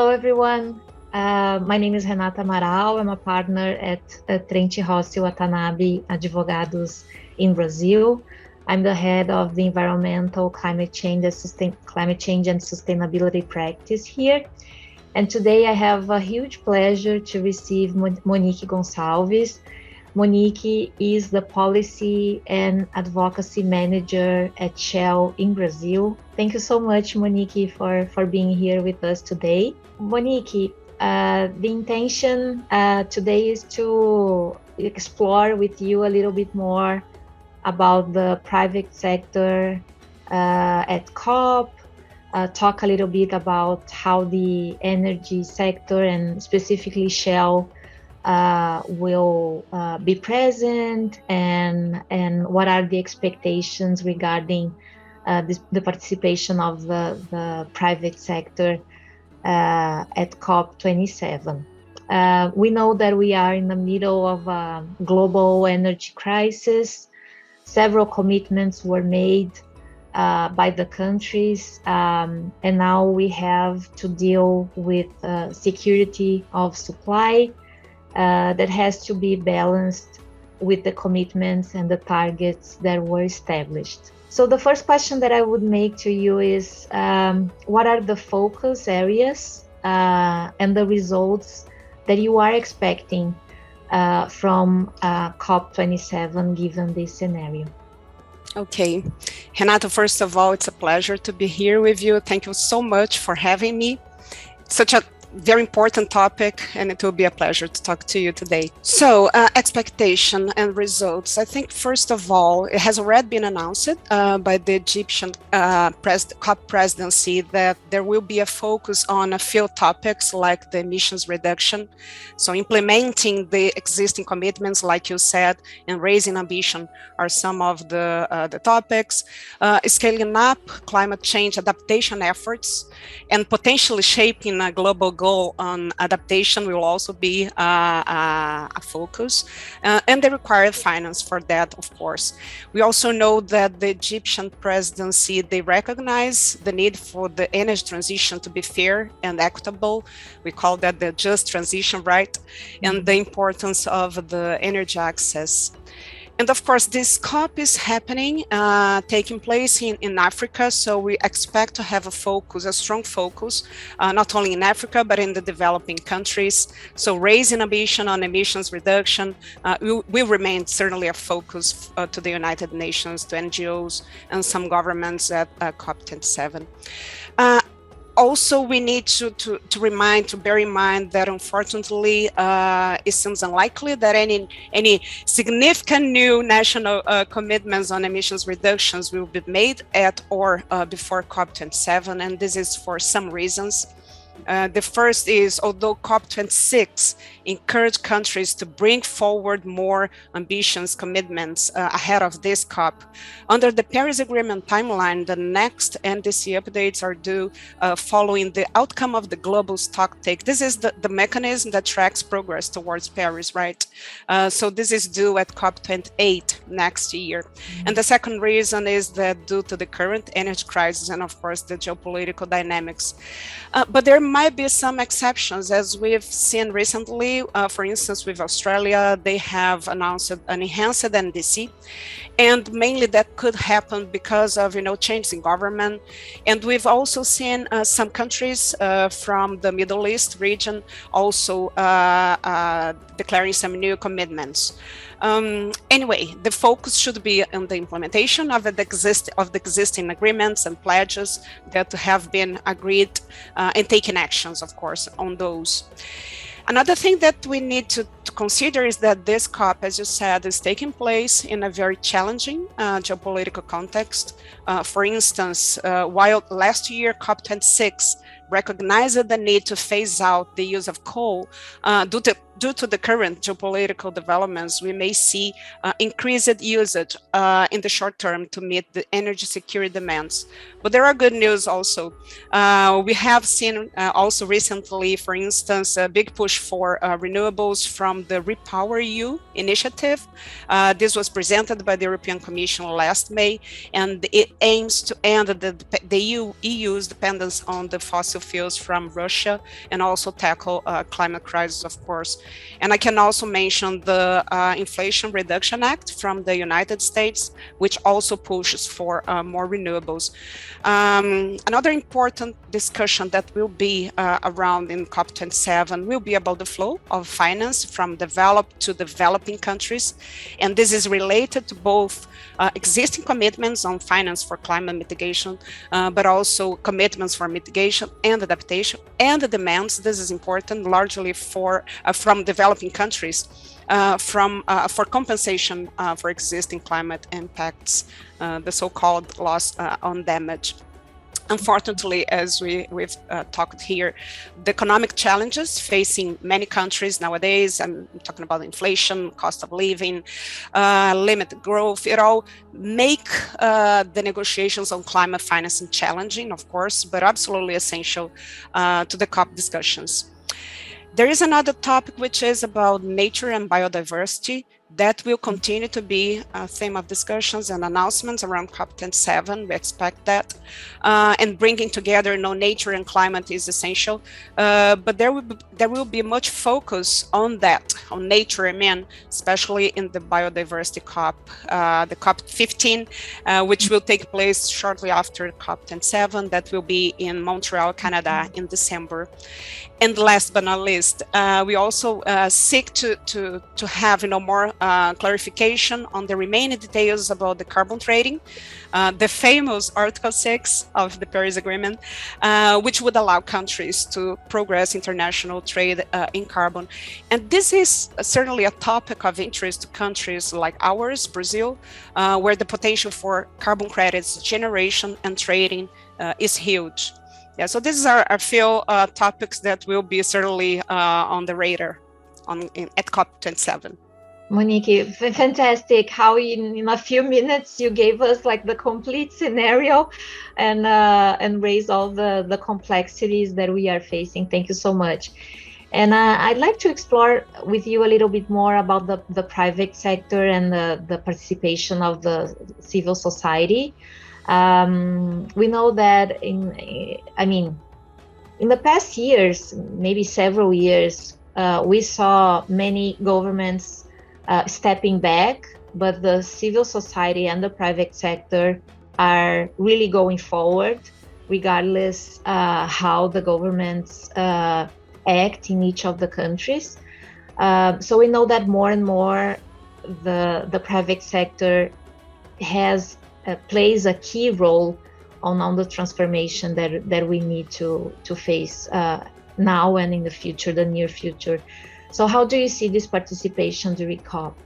Hello, everyone. My name is Renata Amaral. I'm a partner at Trent Rossi Watanabe Advogados in Brazil. I'm the head of the environmental climate change and sustainability practice here. And today I have a huge pleasure to receive Monique Gonçalves. Monique is the Policy and Advocacy Manager at Shell in Brazil. Thank you so much, Monique, for being here with us today. Monique, the intention today is to explore with you a little bit more about the private sector at COP, talk a little bit about how the energy sector and specifically Shell will be present and what are the expectations regarding the participation of the private sector at COP27. We know that we are in the middle of a global energy crisis. Several commitments were made by the countries, and now we have to deal with security of supply that has to be balanced with the commitments and the targets that were established. So the first question that I would make to you is, what are the focus areas and the results that you are expecting from COP27 given this scenario? Okay. Renata, first of all, it's a pleasure to be here with you. Thank you so much for having me. It's such a very important topic, and it will be a pleasure to talk to you today. So, expectation and results. I think, first of all, it has already been announced by the Egyptian COP presidency that there will be a focus on a few topics like the emissions reduction. So, implementing the existing commitments, like you said, and raising ambition are some of the topics. Scaling up climate change adaptation efforts and potentially shaping a global goal on adaptation will also be a focus, and the required finance for that, of course. We also know that the Egyptian presidency, they recognize the need for the energy transition to be fair and equitable. We call that the just transition, right? And the importance of the energy access. And of course, this COP is happening, taking place in Africa. So we expect to have a strong focus, not only in Africa, but in the developing countries. So raising ambition on emissions reduction will remain certainly a focus to the United Nations, to NGOs, and some governments at COP27. Also, we need to bear in mind that unfortunately, it seems unlikely that any significant new national commitments on emissions reductions will be made at or before COP27, and this is for some reasons. The first is, although COP26 encouraged countries to bring forward more ambitious commitments ahead of this COP, under the Paris Agreement timeline, the next NDC updates are due following the outcome of the global stocktake. This is the mechanism that tracks progress towards Paris, right? So this is due at COP28 next year. And the second reason is that due to the current energy crisis and, of course, the geopolitical dynamics. But there might be some exceptions, as we've seen recently. For instance, with Australia, they have announced an enhanced NDC, and mainly that could happen because of changes in government. And we've also seen some countries from the Middle East region also declaring some new commitments. Anyway, the focus should be on the implementation of the existing agreements and pledges that have been agreed, and taking actions, of course, on those. Another thing that we need to consider is that this COP, as you said, is taking place in a very challenging geopolitical context. For instance, while last year COP26 recognized the need to phase out the use of coal, due to the current geopolitical developments, we may see increased usage in the short term to meet the energy security demands. But there are good news also. We have seen also recently, for instance, a big push for renewables from the REPowerEU initiative. This was presented by the European Commission last May, and it aims to end the EU's dependence on the fossil fossil fuels from Russia, and also tackle climate crisis, of course. And I can also mention the Inflation Reduction Act from the United States, which also pushes for more renewables. Another important discussion that will be around in COP27 will be about the flow of finance from developed to developing countries. And this is related to both existing commitments on finance for climate mitigation, but also commitments for mitigation and adaptation, and the demands, this is important, largely for from developing countries for compensation for existing climate impacts, the so-called loss on damage. Unfortunately, as we've talked here, the economic challenges facing many countries nowadays, I'm talking about inflation, cost of living, limited growth, it all make the negotiations on climate financing challenging, of course, but absolutely essential to the COP discussions. There is another topic which is about nature and biodiversity that will continue to be a theme of discussions and announcements around COP27. We expect that. And bringing together nature and climate is essential. But there will be much focus on that, on nature, I mean, especially in the biodiversity COP, the COP15, which will take place shortly after COP27. That will be in Montreal, Canada in December. And last but not least, we also seek to have more clarification on the remaining details about the carbon trading, the famous Article 6 of the Paris Agreement, which would allow countries to progress international trade in carbon. And this is certainly a topic of interest to countries like ours, Brazil, where the potential for carbon credits generation and trading is huge. Yeah, so these are a few topics that will be certainly on the radar at COP27. Monique, fantastic how in a few minutes you gave us like the complete scenario and raised all the complexities that we are facing. Thank you so much. And I'd like to explore with you a little bit more about the private sector and the participation of the civil society. We know that in the past years, maybe several years, we saw many governments stepping back, but the civil society and the private sector are really going forward, regardless how the governments act in each of the countries. So we know that more and more the private sector plays a key role on the transformation that we need to face now and in the future, the near future. So how do you see this participation during COP?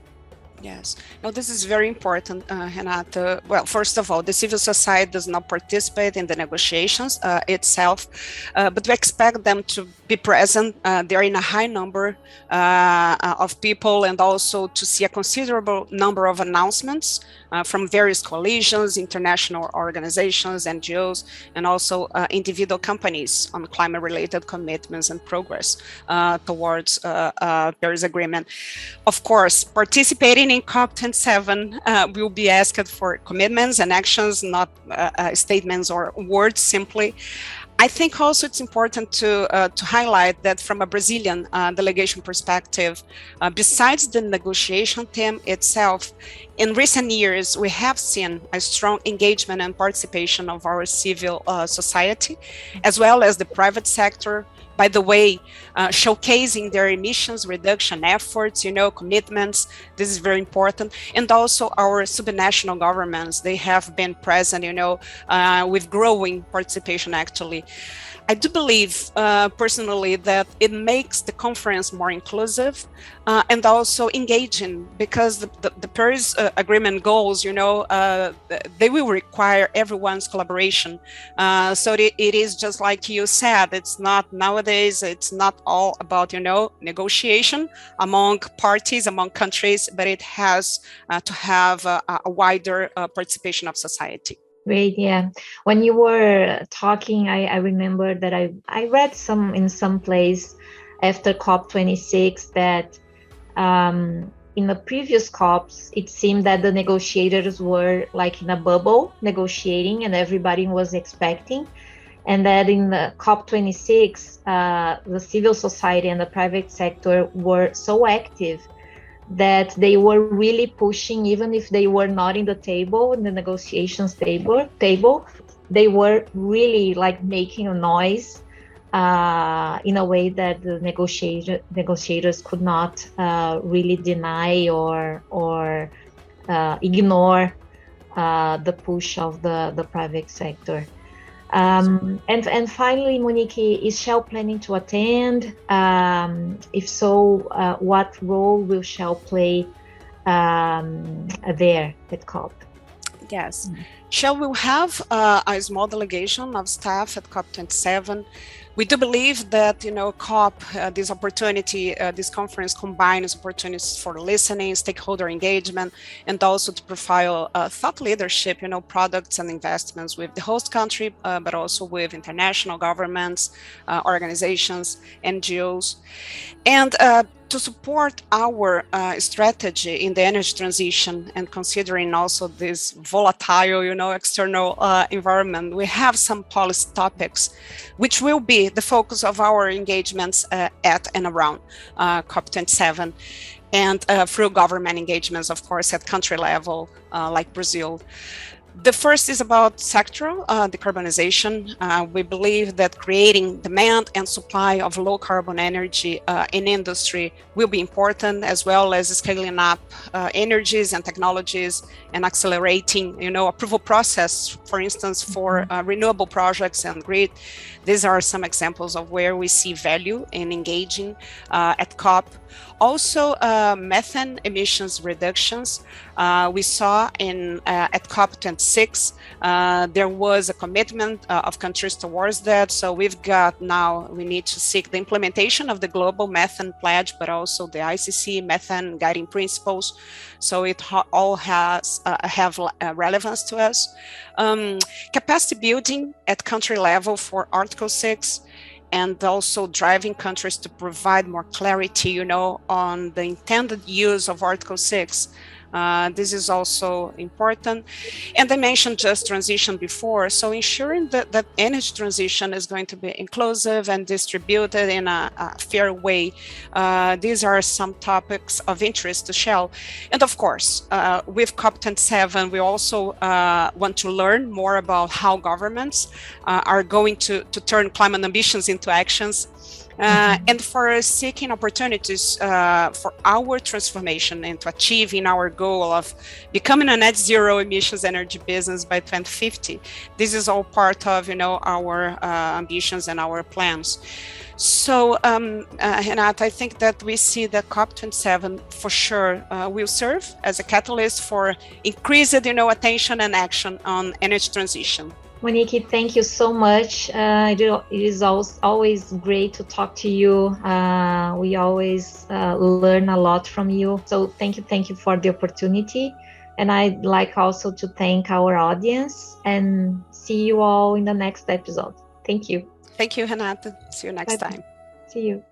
Yes, no, this is very important, Renata. Well, first of all, the civil society does not participate in the negotiations itself, but we expect them to be present. They are in a high number of people, and also to see a considerable number of announcements from various coalitions, international organizations, NGOs, and also individual companies on climate-related commitments and progress towards Paris Agreement. Of course, participating in COP27 will be asked for commitments and actions, not statements or words simply. I think also it's important to highlight that from a Brazilian delegation perspective, besides the negotiation theme itself, in recent years, we have seen a strong engagement and participation of our civil society, as well as the private sector, by the way, showcasing their emissions reduction efforts, commitments. This is very important. And also our subnational governments, they have been present, with growing participation actually. I do believe personally that it makes the conference more inclusive and also engaging, because the Paris Agreement goals, they will require everyone's collaboration. So it is just like you said, it's not nowadays, it's not all about, negotiation among parties, among countries, but it has to have a wider participation of society. Great, yeah. When you were talking, I remember that I read in some place after COP26 that in the previous COPs, it seemed that the negotiators were like in a bubble negotiating and everybody was expecting. and that in the COP26, the civil society and the private sector were so active that they were really pushing, even if they were not in the table, in the negotiations table, they were really like making a noise in a way that the negotiators could not really deny or ignore the push of the private sector. And finally, Monique, is Shell planning to attend? If so, what role will Shell play there at COP? Yes, Shell will have a small delegation of staff at COP27. We do believe that, COP, this opportunity, this conference combines opportunities for listening, stakeholder engagement, and also to profile thought leadership, products and investments with the host country, but also with international governments, organizations, NGOs. And to support our strategy in the energy transition and considering also this volatile, external environment, we have some policy topics which will be the focus of our engagements at and around COP27 and through government engagements, of course, at country level, like Brazil. The first is about sectoral decarbonization. We believe that creating demand and supply of low carbon energy in industry will be important, as well as scaling up energies and technologies and accelerating, approval process, for instance, for renewable projects and grid. These are some examples of where we see value in engaging at COP. Also, methane emissions reductions. We saw at COP26, there was a commitment of countries towards that. So we need to seek the implementation of the global methane pledge, but also the ICC methane guiding principles. So it all have relevance to us. Capacity building at country level for Article 6. And also driving countries to provide more clarity, on the intended use of Article 6. This is also important. And I mentioned just transition before, so ensuring that energy transition is going to be inclusive and distributed in a fair way. These are some topics of interest to Shell. And of course, with COP27, we also want to learn more about how governments are going to turn climate ambitions into actions. And for seeking opportunities for our transformation into achieving our goal of becoming a net zero emissions energy business by 2050. This is all part of, our ambitions and our plans. So, Renata, I think that we see that COP27 for sure will serve as a catalyst for increased, attention and action on energy transition. Monique, thank you so much. It is always great to talk to you. We always learn a lot from you. So thank you for the opportunity. And I'd like also to thank our audience and see you all in the next episode. Thank you. Thank you, Renata. See you next time. See you.